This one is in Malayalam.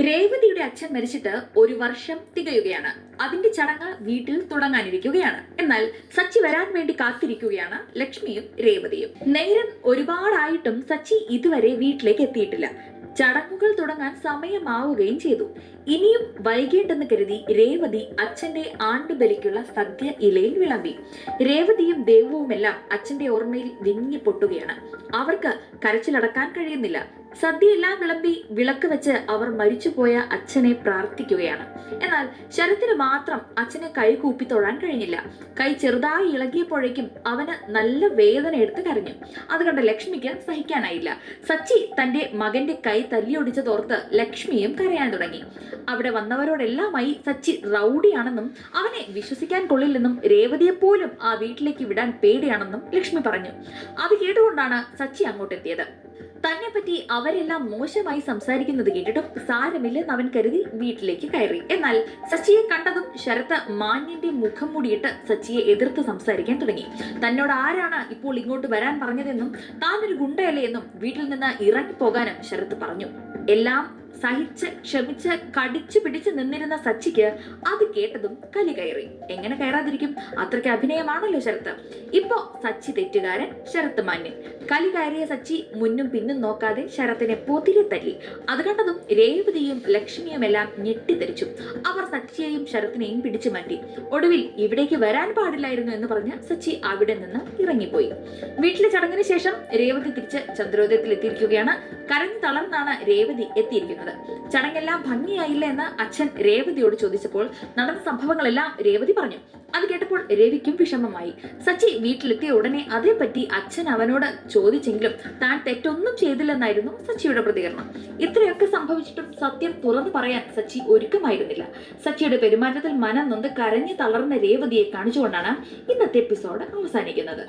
രേവതിയുടെ അച്ഛൻ മരിച്ചിട്ട് ഒരു വർഷം തികയുകയാണ്. അതിന്റെ ചടങ്ങ് വീട്ടിൽ തുടങ്ങാനിരിക്കുകയാണ്. എന്നാൽ സച്ചി വരാൻ വേണ്ടി കാത്തിരിക്കുകയാണ് ലക്ഷ്മിയും രേവതിയും. നേരം ഒരുപാടായിട്ടും സച്ചി ഇതുവരെ വീട്ടിലേക്ക് എത്തിയിട്ടില്ല. ചടങ്ങുകൾ തുടങ്ങാൻ സമയമാവുകയും ചെയ്തു. ഇനിയും വൈകിട്ടെന്ന് കരുതി രേവതി അച്ഛന്റെ ആണ്ടുബലിക്കുള്ള സദ്യ ഇലയിൽ വിളമ്പി. രേവതിയും ദേവുവുമെല്ലാം അച്ഛന്റെ ഓർമ്മയിൽ വിങ്ങി പൊട്ടുകയാണ്. അവർക്ക് കരച്ചിലടക്കാൻ കഴിയുന്നില്ല. സദ്യയെല്ലാം വിളമ്പി വിളക്ക് വെച്ച് അവർ മരിച്ചുപോയ അച്ഛനെ പ്രാർത്ഥിക്കുകയാണ്. എന്നാൽ ശരത്തിന് മാത്രം അച്ഛനെ കൈ കൂപ്പി തൊഴാൻ കഴിഞ്ഞില്ല. കൈ ചെറുതായി ഇളകിയപ്പോഴേക്കും അവന് നല്ല വേദന എടുത്ത് കരഞ്ഞു. അത് കണ്ട ലക്ഷ്മിക്ക് സഹിക്കാനായില്ല. സച്ചി തന്റെ മകന്റെ കൈ തല്ലിയൊടിച്ചതോർത്ത് ലക്ഷ്മിയും കരയാൻ തുടങ്ങി. അവിടെ വന്നവരോടെല്ലാമായി സച്ചി റൗഡിയാണെന്നും അവനെ വിശ്വസിക്കാൻ കൊള്ളില്ലെന്നും രേവതിയെ പോലും ആ വീട്ടിലേക്ക് വിടാൻ പേടിയാണെന്നും ലക്ഷ്മി പറഞ്ഞു. അത് കേട്ടുകൊണ്ടാണ് സച്ചി അങ്ങോട്ടെത്തിയത്. തന്നെ പറ്റി അവരെല്ലാം മോശമായി സംസാരിക്കുന്നത് കേട്ടിട്ടും സാരമില്ലെന്ന് അവൻ കരുതി വീട്ടിലേക്ക് കയറി. എന്നാൽ സച്ചിയെ കണ്ടതും ശരത്ത് മാന്യന്റെ മുഖം മൂടിയിട്ട് സച്ചിയെ എതിർത്ത് സംസാരിക്കാൻ തുടങ്ങി. തന്നോട് ആരാണ് ഇപ്പോൾ ഇങ്ങോട്ട് വരാൻ പറഞ്ഞതെന്നും താനൊരു ഗുണ്ടയല്ലേ എന്നും വീട്ടിൽ നിന്ന് ഇറങ്ങിപ്പോകാനും ശരത്ത് പറഞ്ഞു. എല്ലാം സഹിച്ച് ക്ഷമിച്ച് കടിച്ചു പിടിച്ച് നിന്നിരുന്ന സച്ചിക്ക് അത് കേട്ടതും കലി കയറി. എങ്ങനെ കയറാതിരിക്കും? അത്രയ്ക്ക് അഭിനയമാണല്ലോ ശരത്ത്. ഇപ്പോ സച്ചി തെറ്റുകാരൻ, ശരത്ത് മാന്യൻ. കലി കയറിയ സച്ചി മുന്നും പിന്നും നോക്കാതെ ശരത്തിനെ പൊതിരെ തല്ലി. അത് കണ്ടതും രേവതിയും ലക്ഷ്മിയും എല്ലാം ഞെട്ടിത്തെറിച്ചു. അവർ സച്ചിയെയും ശരത്തിനെയും പിടിച്ചു മാറ്റി. ഒടുവിൽ ഇവിടേക്ക് വരാൻ പാടില്ലായിരുന്നു എന്ന് പറഞ്ഞ് സച്ചി അവിടെ നിന്ന് ഇറങ്ങിപ്പോയി. വീട്ടിലെ ചടങ്ങിന് ശേഷം രേവതി തിരിച്ച് ചന്ദ്രോദയത്തിൽ എത്തിയിരിക്കുകയാണ്. കരഞ്ഞു തളർന്നാണ് രേവതി എത്തിയിരിക്കുന്നത്. ചടങ്ങെല്ലാം ഭംഗിയായില്ല എന്ന് അച്ഛൻ രേവതിയോട് ചോദിച്ചപ്പോൾ നടന്ന സംഭവങ്ങളെല്ലാം രേവതി പറഞ്ഞു. അത് കേട്ടപ്പോൾ രവിക്കും വിഷമമായി. സച്ചി വീട്ടിലെത്തിയ ഉടനെ അതേപ്പറ്റി അച്ഛൻ അവനോട് ചോദിച്ചെങ്കിലും താൻ തെറ്റൊന്നും ചെയ്തില്ലെന്നായിരുന്നു സച്ചിയുടെ പ്രതികരണം. ഇത്രയൊക്കെ സംഭവിച്ചിട്ടും സത്യം തുറന്നു പറയാൻ സച്ചി ഒരുക്കമായിരുന്നില്ല. സച്ചിയുടെ പെരുമാറ്റത്തിൽ മനം നൊന്ത് കരഞ്ഞു തളർന്ന രേവതിയെ കാണിച്ചുകൊണ്ടാണ് ഇന്നത്തെ എപ്പിസോഡ് അവസാനിക്കുന്നത്.